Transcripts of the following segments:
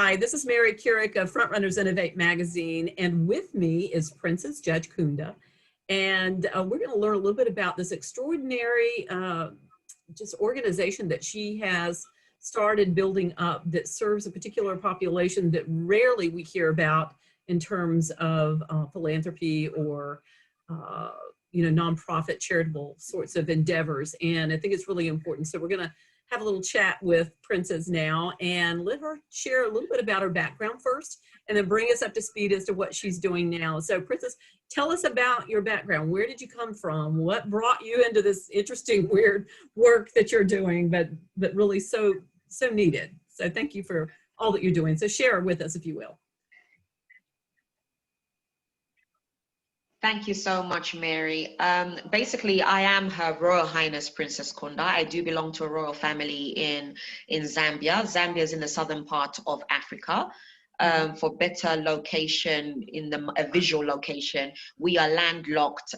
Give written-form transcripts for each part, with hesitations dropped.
Hi, this is Mary Kurek of Frontrunners Innovate magazine, and with me is Princess Judge Kunda. And we're going to learn a little bit about this extraordinary just organization that she has started building up that serves a particular population that rarely we hear about in terms of philanthropy or nonprofit charitable sorts of endeavors. And I think it's really important. So we're going to have a little chat with Princess now and let her share a little bit about her background first and then bring us up to speed as to what she's doing now. So Princess, tell us about your background. Where did you come from? What brought you into this interesting, weird work that you're doing, but really so needed? So thank you for all that you're doing. So share with us, if you will. Thank you so much, Mary. Basically, I am Her Royal Highness Princess Kunda. I do belong to a royal family in Zambia. Zambia is in the southern part of Africa. For better location, a visual location, we are landlocked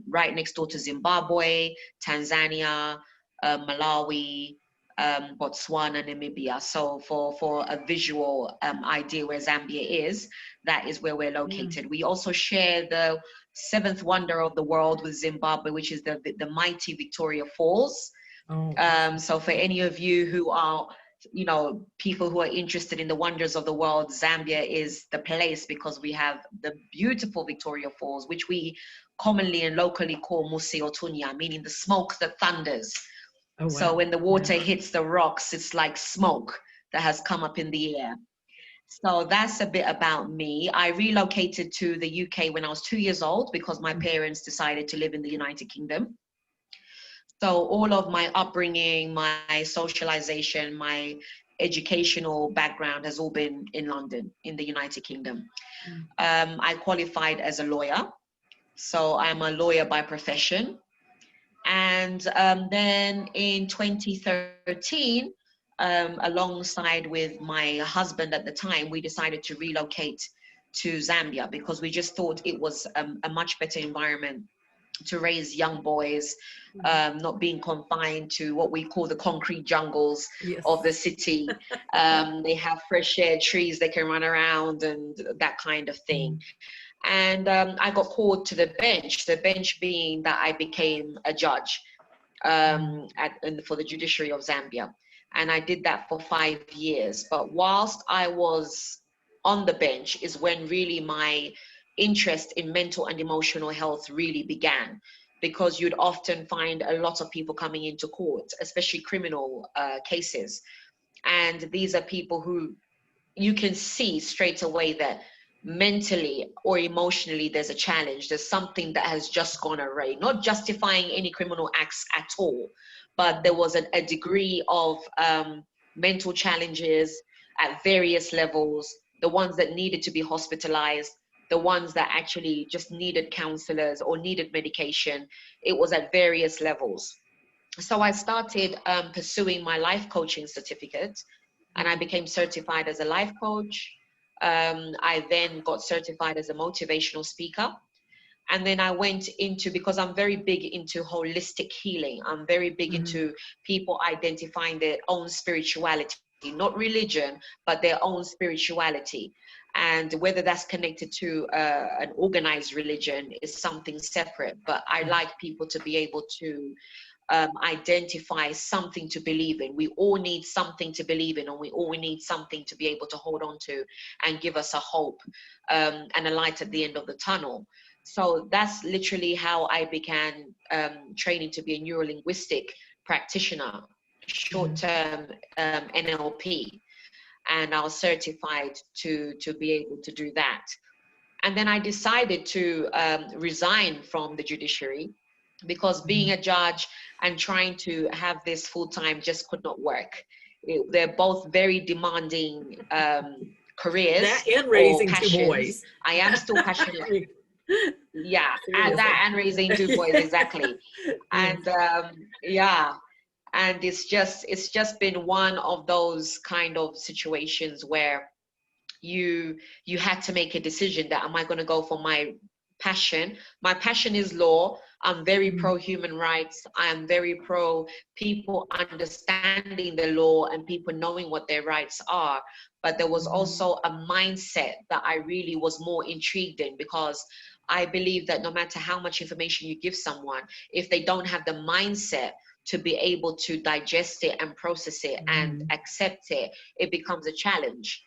right next door to Zimbabwe, Tanzania, Malawi, Botswana, Namibia. So for a visual idea where Zambia is, that is where we're located. We also share the seventh wonder of the world with Zimbabwe, which is the mighty Victoria Falls. So for any of you who are, people who are interested in the wonders of the world, Zambia is the place because we have the beautiful Victoria Falls, which we commonly and locally call Musi Otunya, meaning the smoke that thunders. Oh, wow. So when the water hits the rocks, it's like smoke that has come up in the air. So that's a bit about me. I relocated to the UK when I was 2 years old because my parents decided to live in the United Kingdom. So all of my upbringing, my socialization, my educational background has all been in London, in the United Kingdom. I qualified as a lawyer. So I'm a lawyer by profession. And then in 2013, alongside with my husband at the time, we decided to relocate to Zambia because we just thought it was a much better environment to raise young boys, not being confined to what we call the concrete jungles of the city. They have fresh air, trees they can run around and that kind of thing. And I got called to the bench being that I became a judge for the judiciary of Zambia. And I did that for 5 years. But whilst I was on the bench is when really my interest in mental and emotional health really began, because you'd often find a lot of people coming into court, especially criminal cases. And these are people who you can see straight away that mentally or emotionally there's a challenge. There's something that has just gone awry, not justifying any criminal acts at all, but there was a degree of mental challenges at various levels, the ones that needed to be hospitalized, the ones that actually just needed counselors or needed medication. It was at various levels. So I started pursuing my life coaching certificate, and I became certified as a life coach. I then got certified as a motivational speaker. And then I went into, because I'm very big into holistic healing, I'm very big into people identifying their own spirituality, not religion, but their own spirituality. And whether that's connected to an organized religion is something separate. But I like people to be able to identify something to believe in. We all need something to believe in, and we all need something to be able to hold on to and give us a hope and a light at the end of the tunnel. So that's literally how I began training to be a neurolinguistic practitioner, short-term NLP. And I was certified to be able to do that. And then I decided to resign from the judiciary, because being a judge and trying to have this full-time just could not work. They're both very demanding careers. That and raising 2 boys. I am still passionate. Yeah, and that and raising 2 boys, exactly. And and it's just been one of those kind of situations where you had to make a decision that, am I going to go for my passion. My passion is law. I'm very pro human rights. I am very pro people understanding the law and people knowing what their rights are. But there was also a mindset that I really was more intrigued in, because I believe that no matter how much information you give someone, if they don't have the mindset to be able to digest it and process it and accept it, it becomes a challenge.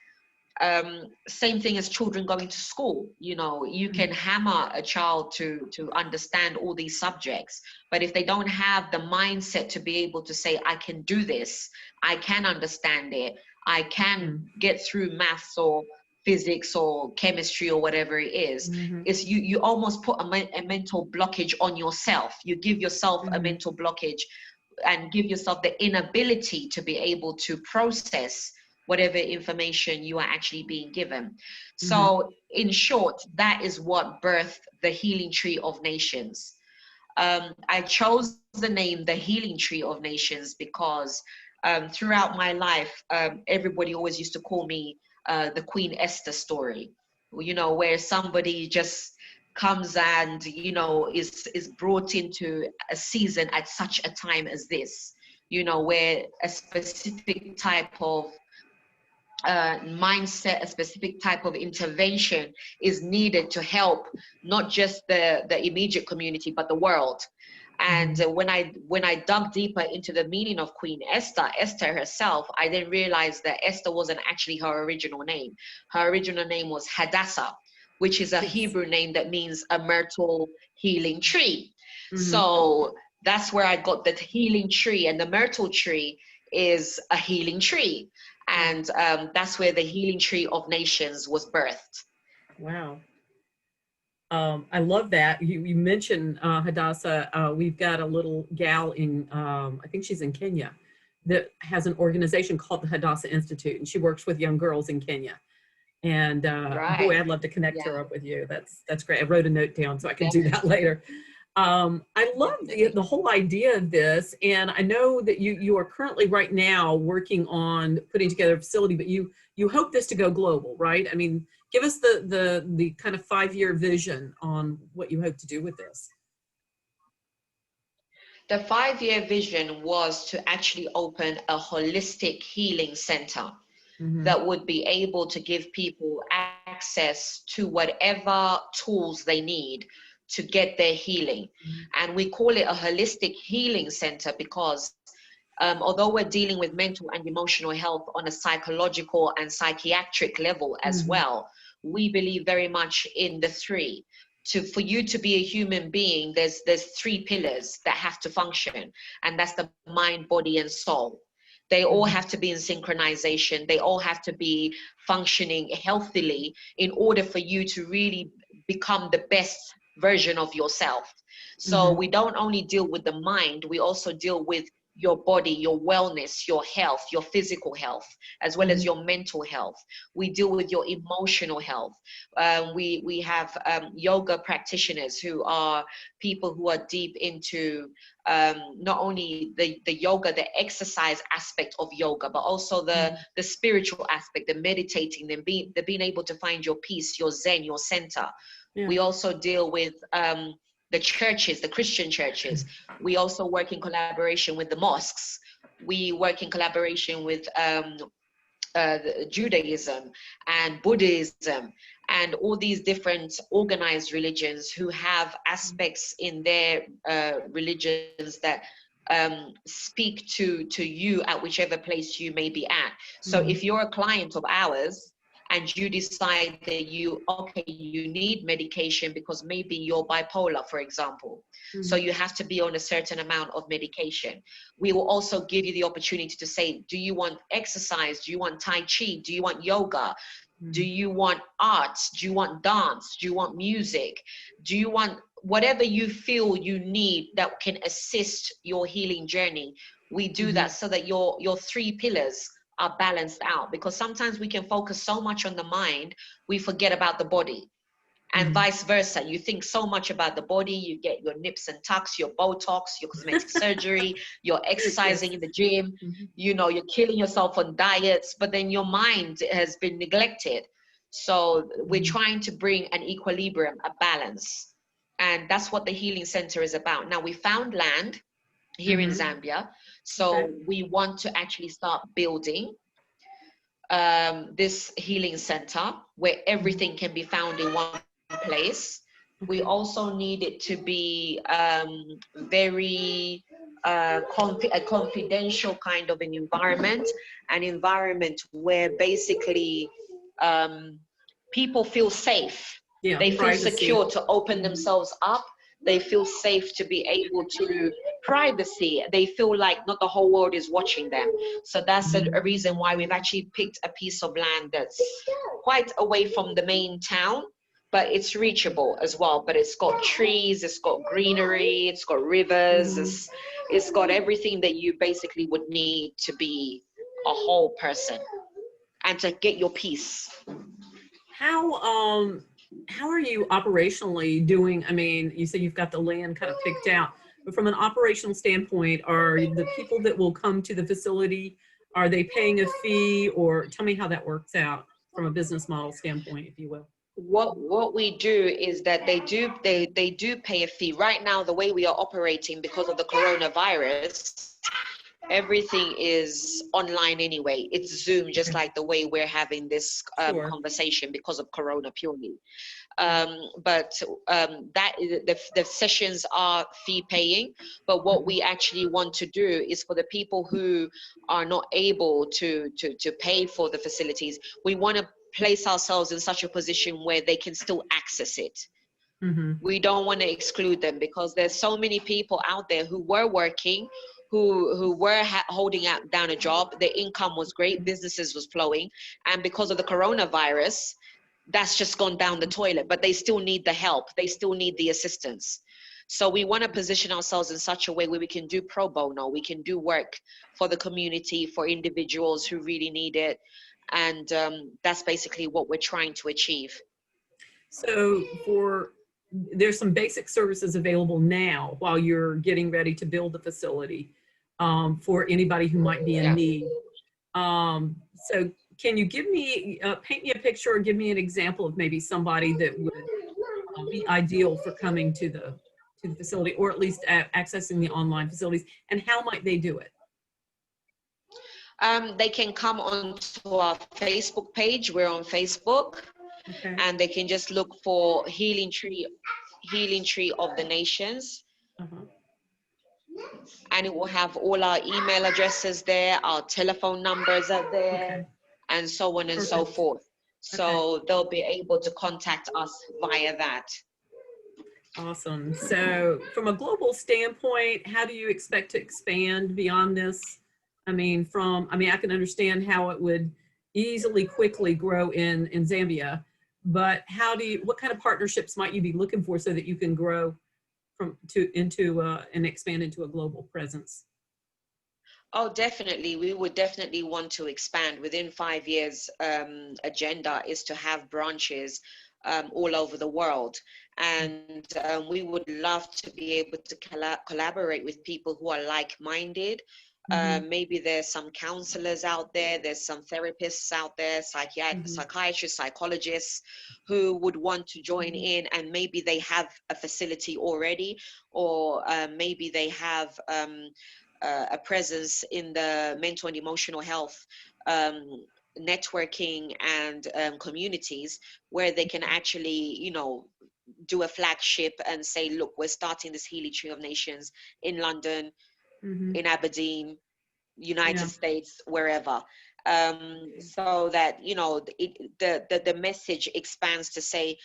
Same thing as children going to school. You know, you can hammer a child to understand all these subjects, but if they don't have the mindset to be able to say, I can do this, I can understand it, I can get through maths or physics or chemistry or whatever it is, is you almost put a mental blockage on yourself. You give yourself a mental blockage and give yourself the inability to be able to process whatever information you are actually being given. So in short, that is what birthed the Healing Tree of Nations. I chose the name the Healing Tree of Nations because throughout my life, everybody always used to call me the Queen Esther story, you know, where somebody just comes and, you know, is brought into a season at such a time as this, you know, where a specific type of mindset, a specific type of intervention is needed to help not just the immediate community, but the world. And when I dug deeper into the meaning of Queen Esther, Esther herself, I then realized that Esther wasn't actually her original name. Her original name was Hadassah, which is a Hebrew name that means a myrtle healing tree. So that's where I got the healing tree, and the myrtle tree is a healing tree. And that's where the Healing Tree of Nations was birthed. Wow. I love that. You mentioned Hadassah. We've got a little gal in, I think she's in Kenya, that has an organization called the Hadassah Institute, and she works with young girls in Kenya. And boy, I'd love to connect her up with you. That's great. I wrote a note down so I can do that later. I love the whole idea of this, and I know that you are currently right now working on putting together a facility, but you hope this to go global, right? I mean, give us the kind of 5-year vision on what you hope to do with this. The 5-year vision was to actually open a holistic healing center that would be able to give people access to whatever tools they need to get their healing. And we call it a holistic healing center because although we're dealing with mental and emotional health on a psychological and psychiatric level as well, we believe very much in the three. For you to be a human being, there's 3 pillars that have to function, and that's the mind, body, and soul. They all have to be in synchronization. They all have to be functioning healthily in order for you to really become the best version of yourself. So we don't only deal with the mind, we also deal with your body, your wellness, your health, your physical health, as well as your mental health. We deal with your emotional health. We have yoga practitioners who are people who are deep into not only the yoga, the exercise aspect of yoga, but also the spiritual aspect, the meditating, the being able to find your peace, your zen, your center. We also deal with the churches, the Christian churches. We also work in collaboration with the mosques. We work in collaboration with Judaism and Buddhism and all these different organized religions who have aspects in their religions that speak to you at whichever place you may be at. So if you're a client of ours, and you decide that you need medication because maybe you're bipolar, for example. So you have to be on a certain amount of medication. We will also give you the opportunity to say, do you want exercise? Do you want Tai Chi? Do you want yoga? Do you want arts? Do you want dance? Do you want music? Do you want whatever you feel you need that can assist your healing journey? We do that so that your 3 pillars are balanced out, because sometimes we can focus so much on the mind, we forget about the body, and vice versa. You think so much about the body, you get your nips and tucks, your Botox, your cosmetic surgery, you're exercising in the gym, you know, you're killing yourself on diets, but then your mind has been neglected. So we're trying to bring an equilibrium, a balance. And that's what the healing center is about. Now, we found land here in Zambia. So we want to actually start building this healing center where everything can be found in one place. We also need it to be very a confidential kind of an environment where basically people feel safe. Yeah, they feel privacy. secure to open themselves up. They feel safe to be able to privacy. They feel like not the whole world is watching them. So that's a reason why we've actually picked a piece of land that's quite away from the main town, but it's reachable as well. But it's got trees, it's got greenery, it's got rivers, it's got everything that you basically would need to be a whole person and to get your peace. How are you operationally doing? I mean, you say you've got the land kind of picked out, but from an operational standpoint, are the people that will come to the facility, are they paying a fee, or tell me how that works out from a business model standpoint, if you will? What we do is that they do pay a fee. Right now, the way we are operating because of the coronavirus, everything is online anyway. It's Zoom, just like the way we're having this conversation because of Corona purely. But the sessions are fee paying. But what we actually want to do is for the people who are not able to pay for the facilities, we want to place ourselves in such a position where they can still access it. We don't want to exclude them because there's so many people out there who were working, who were holding down a job. Their income was great, businesses was flowing, and because of the coronavirus, that's just gone down the toilet. But they still need the help, they still need the assistance. So we want to position ourselves in such a way where we can do pro bono, we can do work for the community, for individuals who really need it, and that's basically what we're trying to achieve. So there's some basic services available now while you're getting ready to build the facility for anybody who might be in need. So can you give me, paint me a picture or give me an example of maybe somebody that would be ideal for coming to the facility, or at least accessing the online facilities, and how might they do it? They can come onto our Facebook page. We're on Facebook. And they can just look for Healing Tree of the Nations. And it will have all our email addresses there, our telephone numbers are there, and so on and so forth. So they'll be able to contact us via that. Awesome. So from a global standpoint, how do you expect to expand beyond this? I mean, I can understand how it would easily, quickly grow in Zambia. But what kind of partnerships might you be looking for so that you can grow and expand into a global presence? Oh, definitely. We would definitely want to expand. Within 5 years, agenda is to have branches all over the world. And we would love to be able to collaborate with people who are like-minded. Maybe there's some counselors out there, there's some therapists out there, psychiatrists, psychologists who would want to join in, and maybe they have a facility already, or maybe they have a presence in the mental and emotional health networking and communities where they can actually, do a flagship and say, look, we're starting this Healing Tree of Nations in London, in Aberdeen, United States, wherever, so that the message expands to say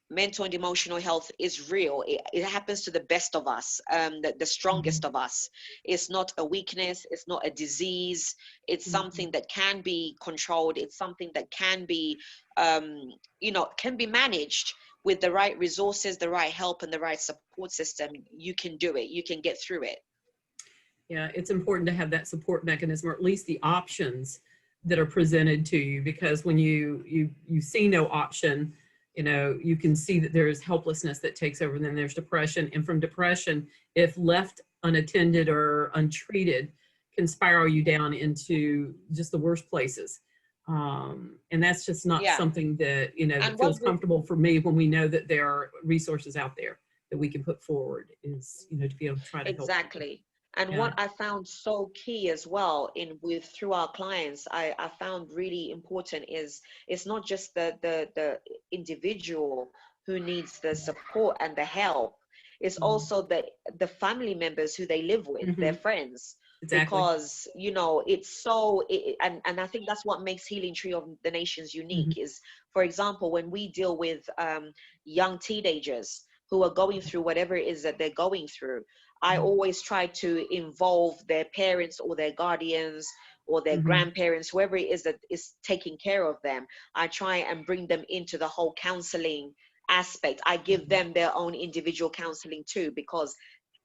mental and emotional health is real. It happens to the best of us, the strongest of us. It's not a weakness, it's not a disease, it's something that can be controlled, it's something that can be can be managed with the right resources, the right help, and the right support system. You can do it, you can get through it. Yeah, it's important to have that support mechanism, or at least the options that are presented to you, because when you see no option, you can see that there's helplessness that takes over, and then there's depression. And from depression, if left unattended or untreated, can spiral you down into just the worst places. And that's just not Yeah. something that, you know, And that what feels comfortable for me when we know that there are resources out there that we can put forward, is, you know, to be able to try to help people. exactly. And Yeah. what I found so key as well in with through our clients, I found really important is it's not just the individual who needs the support and the help. It's Mhm. also the family members who they live with, their Mhm. friends, Exactly. because you know it's so and I think that's what makes Healing Tree of the Nations Mhm. unique is, for example, when we deal with young teenagers who are going through whatever it is that they're going through, I always try to involve their parents or their guardians or their Mhm. grandparents, whoever it is that is taking care of them. I try and bring them into the whole counseling aspect. I give Mhm. them their own individual counseling too, because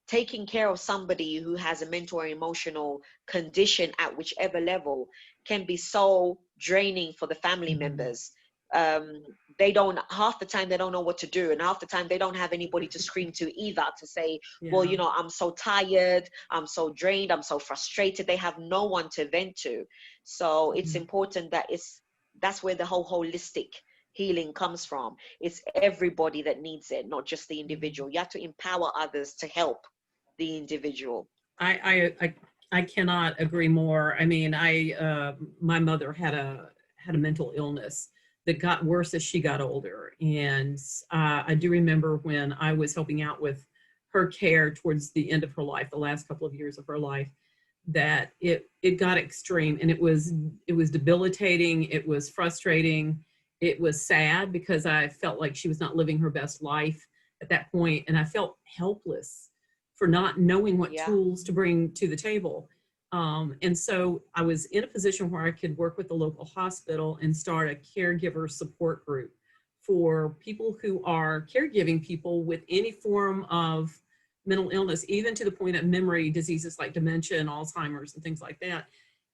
taking care of somebody who has a mental or emotional condition at whichever level can be so draining for the family Mhm. members. um, they don't, half the time they don't know what to do, and half the time they don't have anybody to scream to either, to say, well, Yeah. you know, I'm so tired, I'm so drained, I'm so frustrated. They have no one to vent to. So it's Mhm. important that that's where the whole holistic healing comes from. It's everybody that needs it, not just the Mhm. individual. You have to empower others to help the individual. I cannot agree more. I mean, my mother had a mental illness that got worse as she got older, and I do remember when I was helping out with her care towards the end of her life, the last couple of years of her life, that it got extreme, and it was debilitating. It was frustrating. It was sad because I felt like she was not living her best life at that point, and I felt helpless for not knowing what Yeah. tools to bring to the table. And so I was in a position where I could work with the local hospital and start a caregiver support group for people who are caregiving people with any form of mental illness, even to the point of memory diseases like dementia and Alzheimer's and things like that.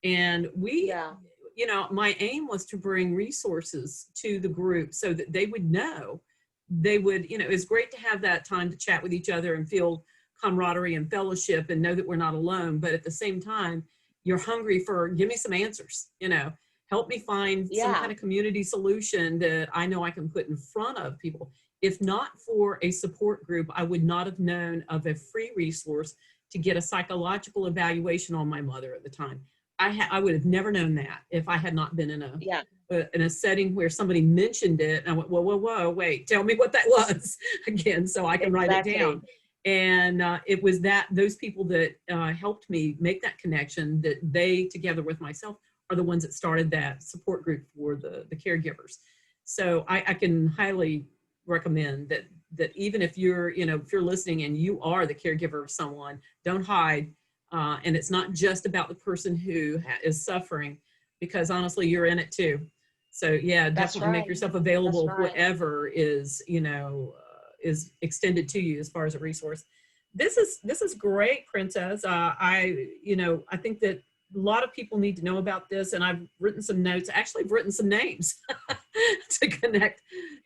And we, Yeah. you know, my aim was to bring resources to the group so that they would know, they would, you know, it's great to have that time to chat with each other and feel camaraderie and fellowship and know that we're not alone. But at the same time, you're hungry for, give me some answers, you know, help me find some kind Yeah. of community solution that I know I can put in front of people. If not for a support group, I would not have known of a free resource to get a psychological evaluation on my mother at the time. I would have never known that if I had not been Yeah. in a setting where somebody mentioned it. And I went, whoa, whoa, whoa, wait, tell me what that was again, so I can write it Exactly. down. And it was those people that helped me make that connection, that they, together with myself, are the ones that started that support group for the caregivers. So I can highly recommend that even if you're, you know, if you're listening and you are the caregiver of someone, don't hide. And it's not just about the person who is suffering, because honestly, you're in it too. So yeah, That's definitely make right. yourself That's available, right. whatever is, you know, is extended to you as far as a resource. This is great, Princess. You know, I think that a lot of people need to know about this, and I've written some notes. Actually, I've written some names to connect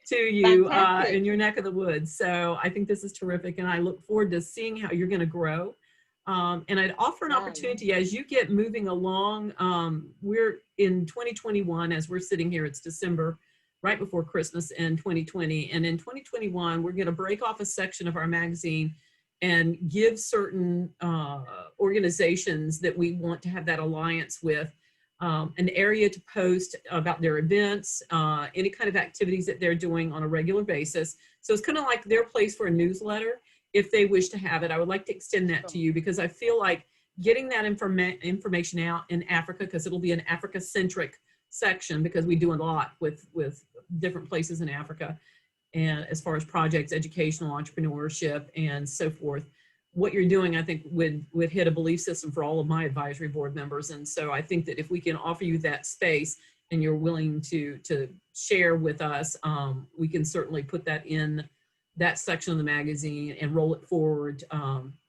to you Fantastic. in your neck of the woods. So I think this is terrific, and I look forward to seeing how you're going to grow. And I'd offer an Yeah. opportunity as you get moving along. We're in 2021, as we're sitting here, it's December, right before Christmas in 2020. And in 2021, we're going to break off a section of our magazine and give certain organizations that we want to have that alliance with an area to post about their events, any kind of activities that they're doing on a regular basis. So it's kind of like their place for a newsletter if they wish to have it. I would like to extend that to Sure. you, because I feel like getting that information out in Africa, because it'll be an Africa-centric section, because we do a lot with different places in Africa, and as far as projects, educational, entrepreneurship, and so forth. What you're doing, I think, would hit a belief system for all of my advisory board members. And so I think that if we can offer you that space and you're willing to share with us, we can certainly put that in that section of the magazine and roll it forward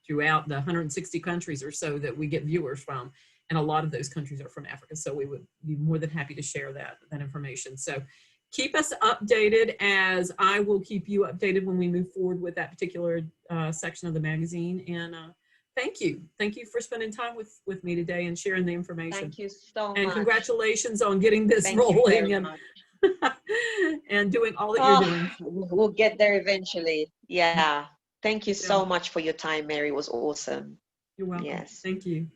throughout the 160 countries or so that we get viewers from. And a lot of those countries are from Africa. So we would be more than happy to share that information. So keep us updated, as I will keep you updated when we move forward with that particular section of the magazine. And Thank you. Thank you for spending time with me today and sharing the information. Thank you so and much. Congratulations on getting this Thank you rolling very and much. and doing all that you're doing. We'll get there eventually. Yeah. Thank you Yeah. so much for your time, Mary. It was awesome. You're welcome. Yes. Thank you.